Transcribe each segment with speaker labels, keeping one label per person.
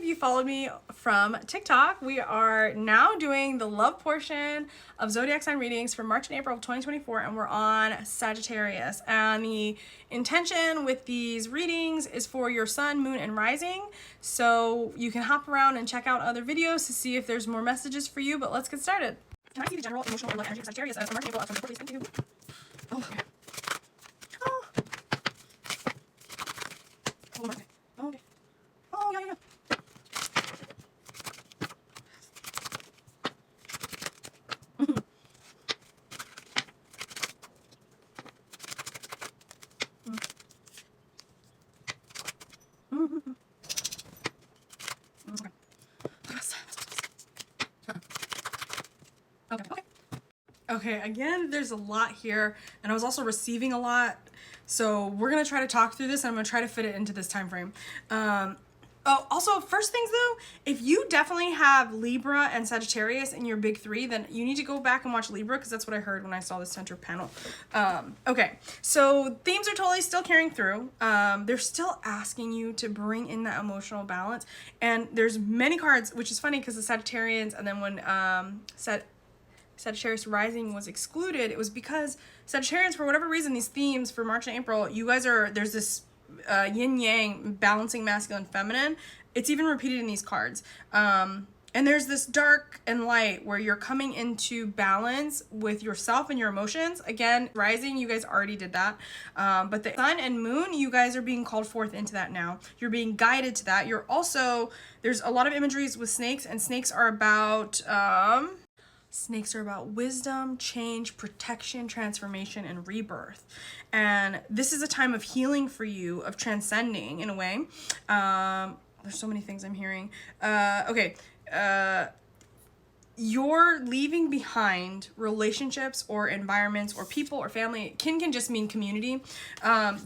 Speaker 1: of you followed me from TikTok, we are now doing the love portion of Zodiac sign readings for March and April of 2024, and we're on Sagittarius. And the intention with these readings is for your sun, moon, and rising. So you can hop around and check out other videos to see if there's more messages for you, but let's get started. Can I see the general emotional or love energy of Sagittarius for March and April of 2024, please? Thank you. Oh, okay. Oh. Oh, okay. Oh, okay. Oh, yeah, yeah. Okay, again, there's a lot here, and I was also receiving a lot, so we're gonna try to talk through this, and I'm gonna try to fit it into this time frame. Oh, also, first things though, if you definitely have Libra and Sagittarius in your big three, then you need to go back and watch Libra, because that's what I heard when I saw the center panel. Okay, so themes are totally still carrying through. They're still asking you to bring in that emotional balance, and there's many cards, which is funny because the Sagittarians, and then when Sagittarius rising was excluded, it was because Sagittarians, for whatever reason, these themes for March and April, you guys are, there's this yin yang, balancing masculine feminine. It's even repeated in these cards. And there's this dark and light where you're coming into balance with yourself and your emotions. Again, rising, you guys already did that. But the sun and moon, you guys are being called forth into that now. You're being guided to that. You're also, there's a lot of imageries with snakes, and snakes are about wisdom, change, protection, transformation, and rebirth. And this is a time of healing for you, of transcending in a way. There's so many things I'm hearing. You're leaving behind relationships or environments or people or family. Kin can just mean community.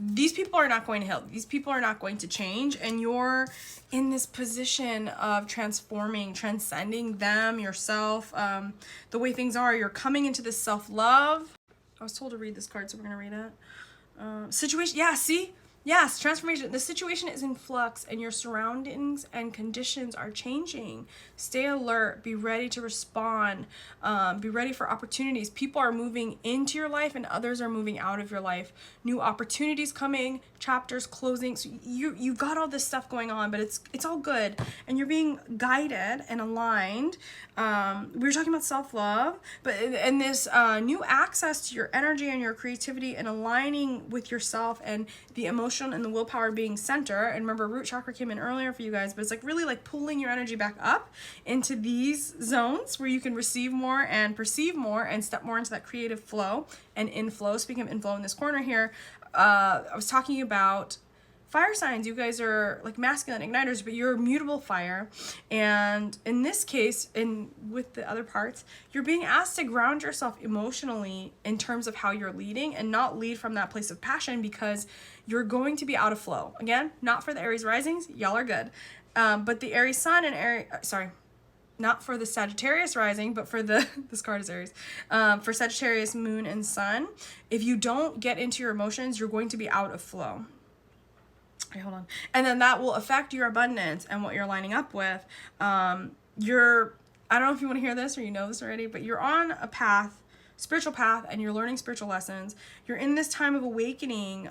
Speaker 1: These people are not going to help. These people are not going to change. And you're in this position of transforming, transcending them, yourself, the way things are. You're coming into this self-love. I was told to read this card, so we're going to read it. Situation. Yeah, see? Yes, transformation. The situation is in flux, and your surroundings and conditions are changing. Stay alert. Be ready to respond. Be ready for opportunities. People are moving into your life, and others are moving out of your life. New opportunities coming, chapters closing. So you've got all this stuff going on, but it's all good, and you're being guided and aligned. We were talking about self-love, but and this new access to your energy and your creativity, and aligning with yourself and the emotion and the willpower being center. And remember, root chakra came in earlier for you guys, but it's like really like pulling your energy back up into these zones where you can receive more and perceive more and step more into that creative flow and inflow. Speaking of inflow in this corner here, I was talking about fire signs. You guys are like masculine igniters, but you're mutable fire. And in this case, with the other parts, you're being asked to ground yourself emotionally in terms of how you're leading, and not lead from that place of passion, because you're going to be out of flow. Again, not for the Aries risings. Y'all are good. But the Aries sun and Aries, not for the Sagittarius rising, but for this card is Aries, for Sagittarius moon and sun, if you don't get into your emotions, you're going to be out of flow. Okay, hold on. And then that will affect your abundance and what you're lining up with. I don't know if you want to hear this or you know this already, but you're on a path, spiritual path, and you're learning spiritual lessons. You're in this time of awakening,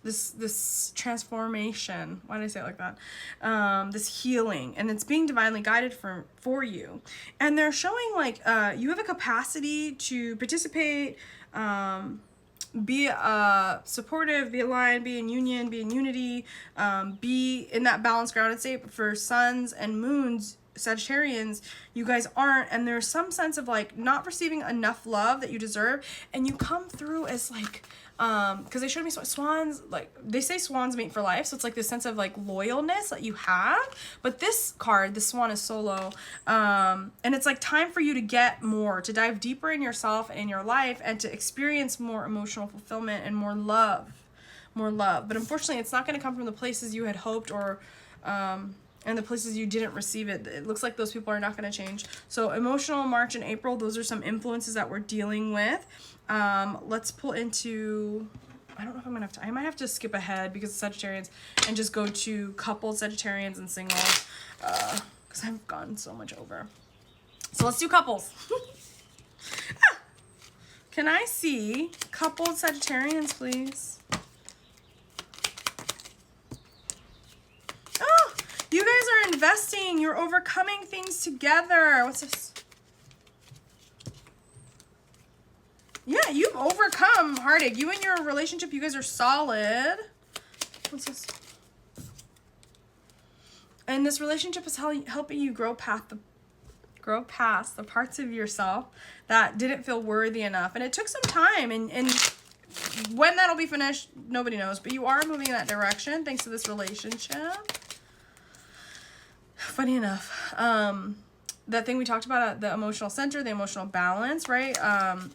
Speaker 1: this transformation. Why did I say it like that? This healing, and it's being divinely guided for you. And they're showing like you have a capacity to participate, be supportive, be aligned, be in union, be in unity, be in that balanced grounded state. But for suns and moons, Sagittarians, you guys aren't, and there's some sense of like not receiving enough love that you deserve, and you come through as like because they showed me swans, like they say swans mate for life, so it's like this sense of like loyalness that you have. But this card, the swan, is solo, and it's like time for you to get more, to dive deeper in yourself and in your life, and to experience more emotional fulfillment and more love. But unfortunately, it's not going to come from the places you had hoped, or and the places you didn't receive it. It looks like those people are not going to change. So emotional March and April, those are some influences that we're dealing with. Let's pull into I don't know if I'm gonna have to. I might have to skip ahead because of Sagittarians and just go to coupled Sagittarians and singles, because I've gone so much over. So let's do couples. Can I see coupled Sagittarians, please? Oh, you guys are investing. You're overcoming things together. What's this? Yeah, you've overcome heartache. You and your relationship, you guys are solid. What's this? And this relationship is helping you grow past the parts of yourself that didn't feel worthy enough. And it took some time. And when that'll be finished, nobody knows. But you are moving in that direction thanks to this relationship. Funny enough. That thing we talked about, the emotional center, the emotional balance, right?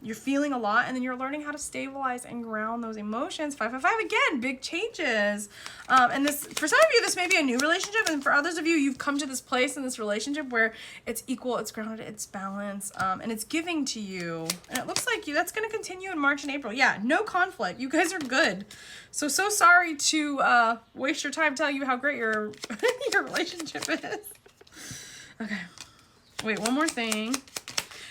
Speaker 1: You're feeling a lot, and then you're learning how to stabilize and ground those emotions. 555 again, big changes. And this, for some of you, this may be a new relationship, and for others of you, you've come to this place in this relationship where it's equal, it's grounded, it's balanced, and it's giving to you. And it looks like that's going to continue in March and April. Yeah, no conflict. You guys are good. So sorry to waste your time telling you how great your your relationship is. Okay. Wait, one more thing.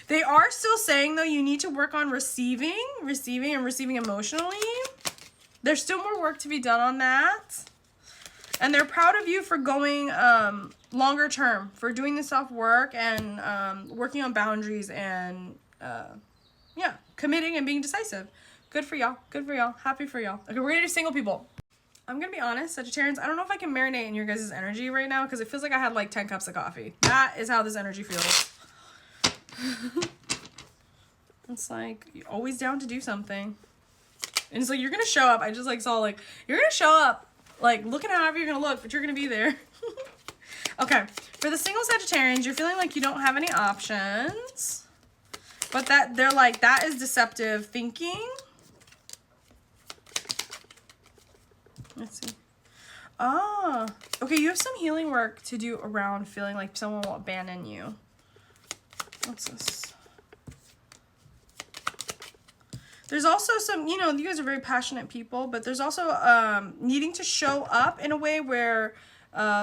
Speaker 1: They are still saying, though, you need to work on receiving emotionally. There's still more work to be done on that. And they're proud of you for going longer term, for doing the self-work and working on boundaries and, yeah, committing and being decisive. Good for y'all. Good for y'all. Happy for y'all. Okay, we're going to do single people. I'm going to be honest, Sagittarians, I don't know if I can marinate in your guys' energy right now because it feels like I had like 10 cups of coffee. That is how this energy feels. It's like, you're always down to do something. And it's like, you're going to show up. I just like saw like, you're going to show up, like looking however you're going to look, but you're going to be there. Okay, for the single Sagittarians, you're feeling like you don't have any options. But that they're like, that is deceptive thinking. Let's see. Ah, okay, you have some healing work to do around feeling like someone will abandon you. What's this? There's also some, you know, you guys are very passionate people, but there's also needing to show up in a way where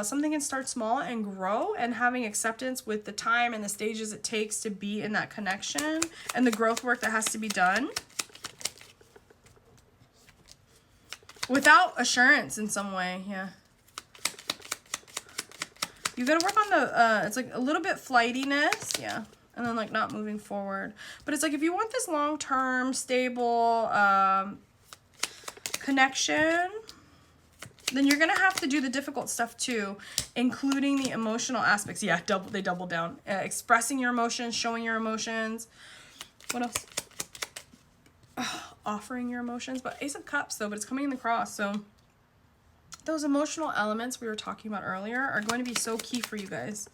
Speaker 1: something can start small and grow, and having acceptance with the time and the stages it takes to be in that connection and the growth work that has to be done. Without assurance in some way, yeah. You gotta work on the, it's like a little bit flightiness, yeah. And then like not moving forward. But it's like if you want this long-term, stable connection, then you're gonna have to do the difficult stuff too, including the emotional aspects. Yeah, they double down. Expressing your emotions, showing your emotions. What else? Offering your emotions, but Ace of Cups though, but it's coming in the cross, so those emotional elements we were talking about earlier are going to be so key for you guys.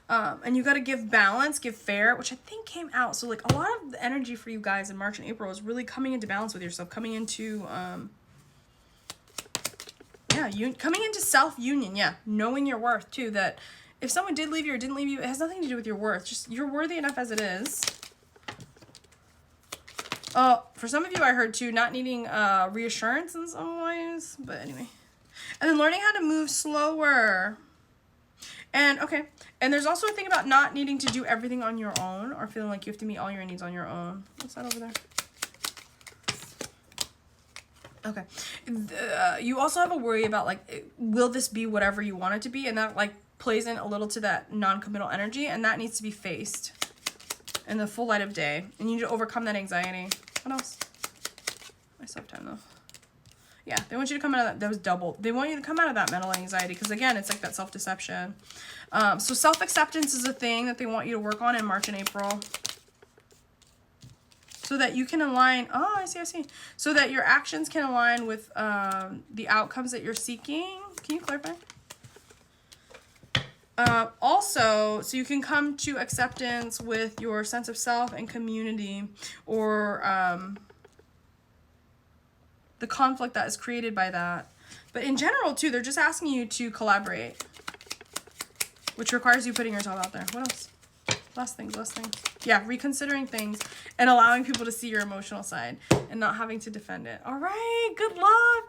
Speaker 1: And you got to give balance, give fair, which I think came out. So like a lot of the energy for you guys in March and April is really coming into balance with yourself, coming into coming into self-union, yeah, knowing your worth too, that if someone did leave you or didn't leave you, it has nothing to do with your worth. Just you're worthy enough as it is. For some of you, I heard too, not needing reassurance in some ways, but anyway. And then learning how to move slower. And, okay, and there's also a thing about not needing to do everything on your own or feeling like you have to meet all your needs on your own. What's that over there? Okay. You also have a worry about, like, will this be whatever you want it to be? And that, like, plays in a little to that non-committal energy, and that needs to be faced in the full light of day. And you need to overcome that anxiety. What else? I still have time though. Yeah, they want you to come out of that was double. They want you to come out of that mental anxiety because again, it's like that self-deception. So self-acceptance is a thing that they want you to work on in March and April. So that you can align, I see. So that your actions can align with the outcomes that you're seeking. Can you clarify? Also, so you can come to acceptance with your sense of self and community, or the conflict that is created by that. But in general, too, they're just asking you to collaborate, which requires you putting yourself out there. What else? Last thing. Yeah, reconsidering things and allowing people to see your emotional side and not having to defend it. All right, good luck.